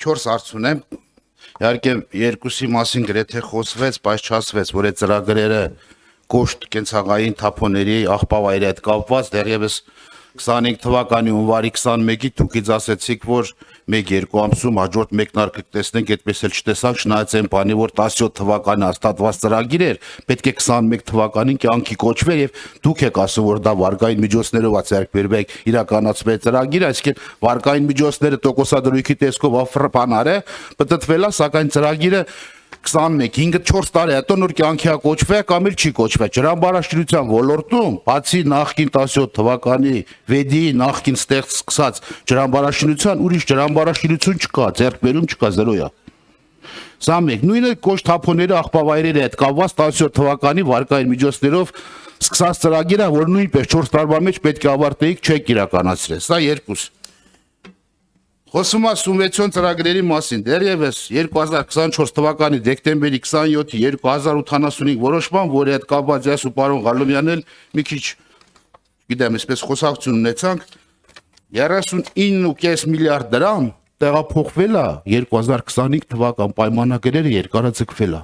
4 հարց ունեմ։ Իհարկե երկուսի մասին գրեթե խոսվեց, բայց չասվեց, որ այդ ծրագրերը կոշտ կենցաղային թափոնների աղբավայրի հետ կապված դեռևս 25 թվականի հունվարի 21-ի դուք ասացիք, որ 1-2 ամսում հաջորդ մեկնարկը կտեսնենք, այդպես էլ չտեսանք, չնայած այն բանի, որ 17 թվականի հաստատված ծրագիր էր, պետք է 21 թվականին կյանքի կոչվեր եւ դուք եք ասում, որ դա վարկային միջոցներով է ձեռք բերվեք իրականացվել ծրագիր, այսինքն վարկային միջոցները տոկոսադրույքի տեսքով բանար է, պատտվել է, սակայն ծրագիրը 21-4 տարի հետո նոր կյանքի կոչվե կամ էլ չի կոչվե ջրամբարաշինության ոլորտում բացի նախկին 17 թվականի վեդի նախկին ստեղծ սկսած ջրամբարաշինության ուրիշ ջրամբարաշինություն չկա, ձեռքբերում չկա, զերո է։ Սա մեկ, նույնը կոշտ թափոնների աղբավայրերի հետ կապված 17 թվականի վարկային միջոցներով սկսած ծրագիրը, որ նույնպես 4 տարվա մեջ պետք է ավարտեիք, չեք իրականացրել։ Սա երկուս։ Խոսում է սուբվենցիոն ծրագրերի մասին, դեռևս 2024 թվականի դեկտեմբերի 27-ի 2085 որոշման, որի հետ կապված ես ու պարոն Ղալոմյանն էլ մի քիչ, գիտեմ, այսպես խոսակցություն ունեցանք, 39.5 միլիարդ դրամ տեղափոխվել է 2025 թվական պայմանագրերը երկարաձգվել է։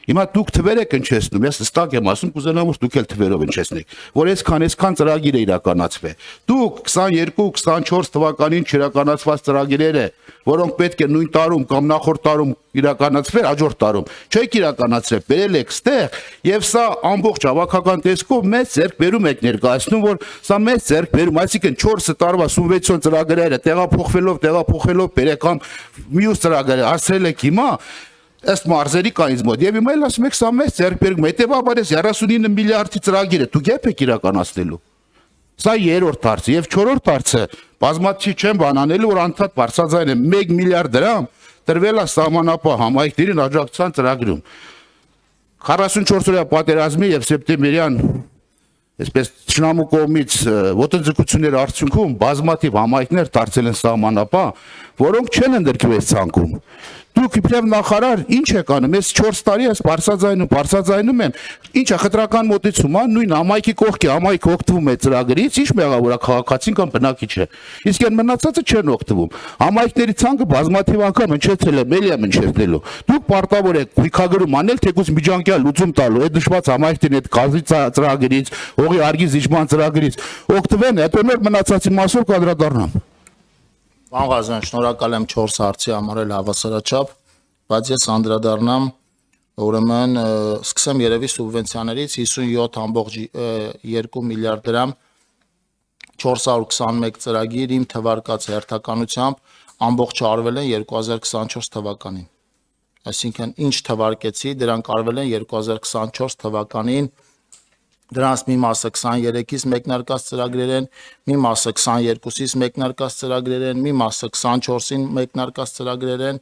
Հիմա դուք թվեր եք ընչեցնում, ես հստակ եմ ասում, կուզենամ որ դուք էլ թվերով ընչեցնեք, որ այսքան ծրագիր է իրականացվել։ Դուք 22-24 թվականին չիրականացված ծրագիրները, որոնք պետք է նույն տարում կամ նախորդ տարում իրականացվեր, հաջորդ տարում, չեք իրականացրել, բերել եք ստեղ, եւ սա ամբողջ հավաքական տեսքով մեծ ձեռքբերում եք ներկայացնում, որ սա մեծ ձեռքբերում, այսինքն 4 տարվա սուբվենցիոն ծրագրերը տեղափոխելով բերեք կամ մյուս ծրագրերը հասցրել եք հիմա ըստ մարզերի կայից մոտ եւ հիմա էլ ասում եք սա մեծ ձեռքբերում, հետեւաբար այս 39 միլիարդի ծրագիրը դուք եք իրականացնելու։ Սա երրորդ հարցը եւ չորրորդ հարցը բազմաթիվ չեմ բանանելու, որ անդադ բարձրաձայն է 1 միլիարդ դրամ տրվել է սահմանապահ համայնքներին աջակցության ծրագրում 44-օրյա պատերազմի եւ սեպտեմբերյան այսպես ճշնամու կողմից ոտնձգությունների արդյունքում բազմաթիվ համայնքներ դարձել են սահմանապահ, որոնք չեն ընդգրկվել ցանկում։ Դուք իբրև նախարար ինչ եք անում, ես 4 տարի ես բարձրաձայնում եմ, ինչ է խտրական մոտեցում, նույն համայնքի կողքի համայնքը օգտվում է ծրագրից, ինչ մեղավոր է քաղաքացին կամ բնակիչ է։ Իսկ այն մնացածը չեն օգտվում։ Համայնքների ցանկը բազմաթիվ անգամ հնչեցել է, ելի եմ հնչեցնելու։ Դուք պարտավոր եք քույքագրում անել, թեկուզ միջանկյալ լուծում տալու, այդ նշված համայնքների հետ կազմի ծրագրից, հողի արգի զիջման ծրագրից օգտվեն, հետո նոր մնացածի մասով կանդրադառնան։ Պարոն Ղազարյան, շնորհակալ եմ 4 հարցի համար էլ հավասարաչափ, բայց ես անդրադառնամ, ուրեմն սկսեմ երևի սուբվենցիաներից 57.2 միլիարդ դրամ 421 ծրագիր իմ թվարկած հերթականությամբ ամբողջը արվել են 2024 թվականին։ Այսինքն ինչ թվարկեցի, դրանք արվել են 2024 թվականին Դրանց մի մասը 23-ից մեկնարկած ծրագրեր են, մի մասը 22-ից մեկնարկած ծրագրեր են, մի մասը 24-ին մեկնարկած ծրագրեր են,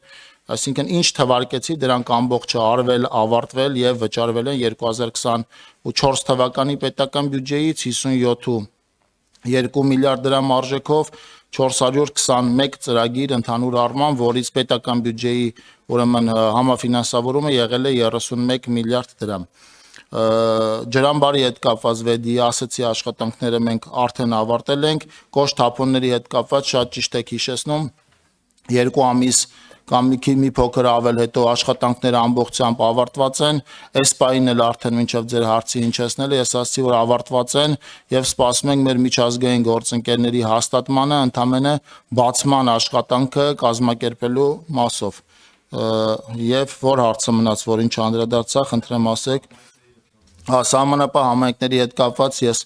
այսինքն ինչ թվարկեցի, դրանք ամբողջը արվել, ավարտվել եւ վճարվել են 2024 թվականի պետական բյուջեից 57.2 միլիարդ դրամ արժեքով 421 ծրագիր ընդհանուր առմամբ, որից պետական բյուջեի ուրեմն համաֆինանսավորումը եղել է 31 միլիարդ դրամ։ Ջրամբարի հետ կապված վեդի ասացի աշխատանքները մենք արդեն ավարտել ենք, կոշտ թափոնների հետ կապված շատ ճիշտ եք հիշեցնում, 2 ամիս կամ մի փոքր ավել հետո աշխատանքները ամբողջությամբ ավարտված են, այս պահին էլ արդեն մինչև ձեր հարցի հնչեցնելը ես ասացի, որ ավարտված են եւ սպասում ենք մեր միջազգային գործընկերների հաստատմանը, ընդամենը բացման աշխատանքը կազմակերպելու մասով։ Եվ որ հարցը մնաց, որին չանդրադարձա, խնդրեմ ասեք Սահմանապահ համայնքների հետ կապված ես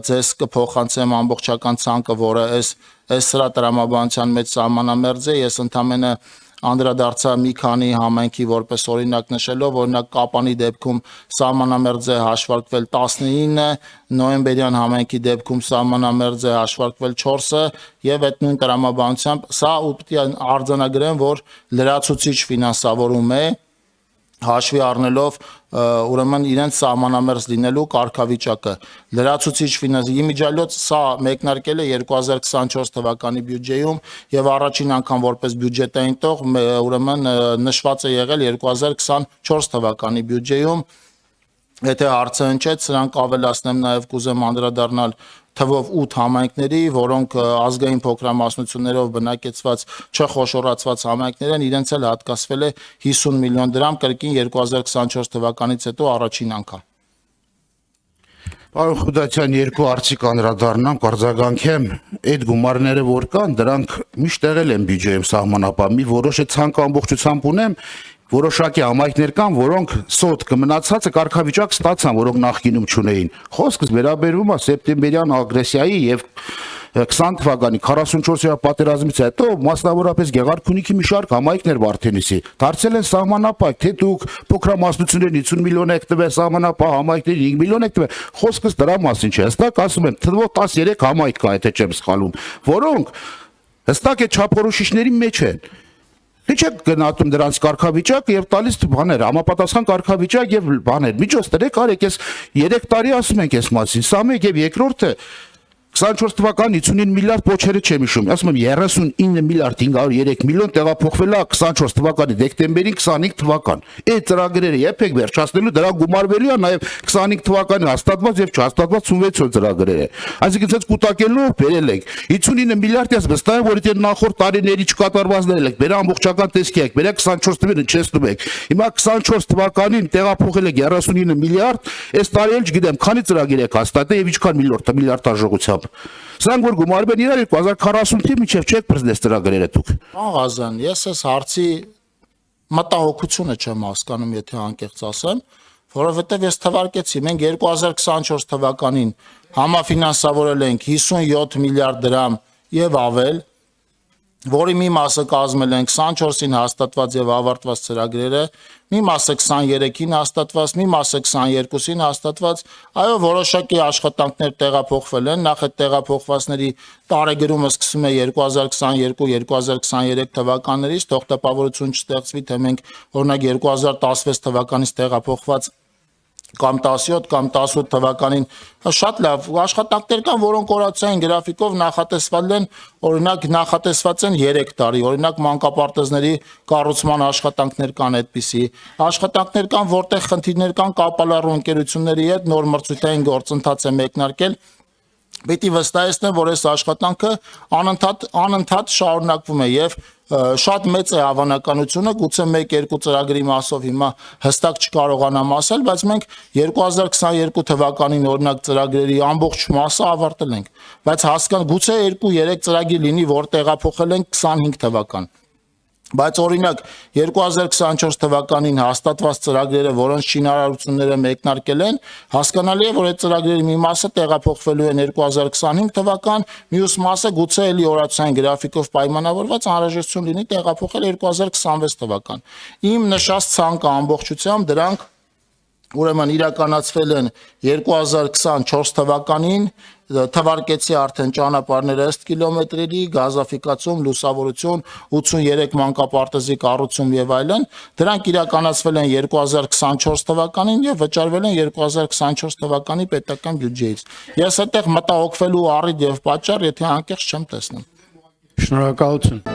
ձեզ կփոխանցեմ ամբողջական ցանկը, որը այս սրա տրամաբանության մեջ սահմանամերձ է, ես ընդամենը անդրադարձա մի քանի համայնքի որպես օրինակ նշելով, օրինակ Կապանի դեպքում սահմանամերձ է հաշվարկվել 19, նոյեմբերյան համայնքի դեպքում սահմանամերձ է հաշվարկվել 4-ը եւ այդ նույն տրամաբանությամբ սա ուտի արձանագրեմ, որ լրացուցիչ ֆինանսավորում է հաշվի առնելով ուրեմն իրենց սահմանամերձ լինելու կարգավիճակը լրացուցիչ իմիջիալոց սա մեկնարկել է 2024 թվականի բյուջեում եւ առաջին անգամ որպես բյուջետային տող ուրեմն նշված է եղել 2024 թվականի բյուջեում Եթե հարցը հնչեց, սրանք ավելացնեմ նաև կուզեմ անդրադառնալ թվով 8 համայնքների, որոնք ազգային փոքրամասնություններով բնակեցված չխոշորացված համայնքներ են, իրենց էլ հատկացվել է 50 միլիոն դրամ կրկին 2024 թվականից հետո առաջին անգամ։ Պարոն Խուդացյան, երկու արդյիկ անդրադառնամ, կարձագանքեմ, այդ գումարները որ կան, դրանք միշտ եղել են բյուջեում սահմանապահ, մի որոշ է ցանկ ամբողջությամբ ունեմ, որոշակի համայնքներ կան, որոնք սոտ կմնացածը կարգավիճակ ստացան, որոնք նախկինում չունեին։ Խոսքս վերաբերում է սեպտեմբերյան ագրեսիայի եւ 20 թվականի 44-րդ պատերազմից հետո մասնավորապես Գեղարքունիքի մի շարք համայնքներ Վարդենիսի դարձել են սահմանապահ, թե դուք փոքրամասնություններին 50 միլիոն եք տվել, սահմանապահ համայնքներին 5 միլիոն եք տվել, խոսքս դրա մասին չէ, հստակ ասում եմ, թվով 13 համայնք կա, եթե չեմ սխալվում, որոնք հստակ է չափորոշիչների մեջ են։ Ինչ է գնահատում դրանց կարգավիճակը եւ տալիս բաներ, համապատասխան կարգավիճակ եւ բաներ։ Միջոց տրեք, արեք, ես 3 տարի ասում ենք այս մասին, սա մեկ եւ երկրորդը 24 թվական 59 միլիարդ փոչերը չեմ հիշում, ասում եմ 39 միլիարդ 503 միլիոն տեղափոխվել է 24 թվականի դեկտեմբերին 25 թվական։ Այդ ծրագրերը երբեք վերջացնելու դրա գումարվելու է նաև 25 թվականի հաստատված եւ չհաստատված 86 ծրագրերը։ Այսինքն ցած կուտակելով բերել ենք 59 միլիարդ, ես վստահ եմ, որ այդ նախորդ տարիների չկատարվածներն եք, բեր ամբողջական տեսքի եք, բեր 24 թվականին չեսնում եք։ Հիմա 24 թվականին տեղափոխել եք 39 միլիարդ, այս տարի էլ չգիտեմ, քանի ծրագիր եք հաստատել եւ ինչքան միլիարդ արժողությամբ։ Սրանք որ գումարում են իրար 2040 թվականին մինչև չեք բրզնես ծրագրերը դուք։ Աղազան, ես այս հարցի մտահոգությունը չեմ հասկանում, եթե անկեղծ ասեմ, որովհետև ես թվարկեցի, մենք 2024 թվականին համաֆինանսավորել ենք 57 միլիարդ դրամ եւ ավել, որի մի մասը կազմել են 24-ին հաստատված եւ ավարտված ծրագրերը, մի մասը 23-ին հաստատված, մի մասը 22-ին հաստատված, այո, որոշակի աշխատանքներ տեղափոխվել են, նախ այդ տեղափոխվածների տարեգրումը սկսում է 2022-2023 թվականներից, թող տպավորություն չստեղծվի, թե մենք օրինակ 2016 թվականից տեղափոխված կամ 17 կամ 18 թվականին շատ լավ աշխատանքներ կան, որոնք օրացիային գրաֆիկով նախատեսվել են, օրինակ նախատեսված են 3 տարի, օրինակ մանկապարտեզների կառուցման աշխատանքներ կան այդպիսի, աշխատանքներ կան, որտեղ խնդիրներ կան կապալառու ընկերությունների հետ, նոր մրցույթային գործընթաց է մեկնարկել, Պետք է վստահեցնեմ, որ այս աշխատանքը անընդհատ շարունակվում է եւ շատ մեծ է հավանականությունը, գուցե 1-2 ծրագրի մասով հիմա հստակ չկարողանամ ասել, բայց մենք 2022 թվականին օրինակ ծրագրերի ամբողջ մասը ավարտել ենք, բայց գուցե 2-3 ծրագիր լինի, որ տեղափոխել ենք 25 թվական։ Բայց օրինակ 2024 թվականին հաստատված ծրագրերը, որոնց շինարարությունները մեկնարկել են, հասկանալի է, որ այդ ծրագրերի մի մասը տեղափոխվելու են 2025 թվական, մյուս մասը գուցե էլի օրացիային գրաֆիկով պայմանավորված անհրաժեշտություն լինի տեղափոխել 2026 թվական։ Իմ նշած ցանկը ամբողջությամբ դրանք ուրեմն իրականացվել են 2024 թվականին, թվարկեցի արդեն ճանապարհները ըստ կիլոմետրերի, գազաֆիկացում, լուսավորություն, 83 մանկապարտեզի կառուցում եւ այլն, դրանք իրականացվել են 2024 թվականին եւ վճարվել են 2024 թվականի պետական բյուջեից։ Ես այդտեղ մտահոգվելու առիթ եւ պատճառ, եթե անկեղծ չեմ տեսնում։ Շնորհակալություն։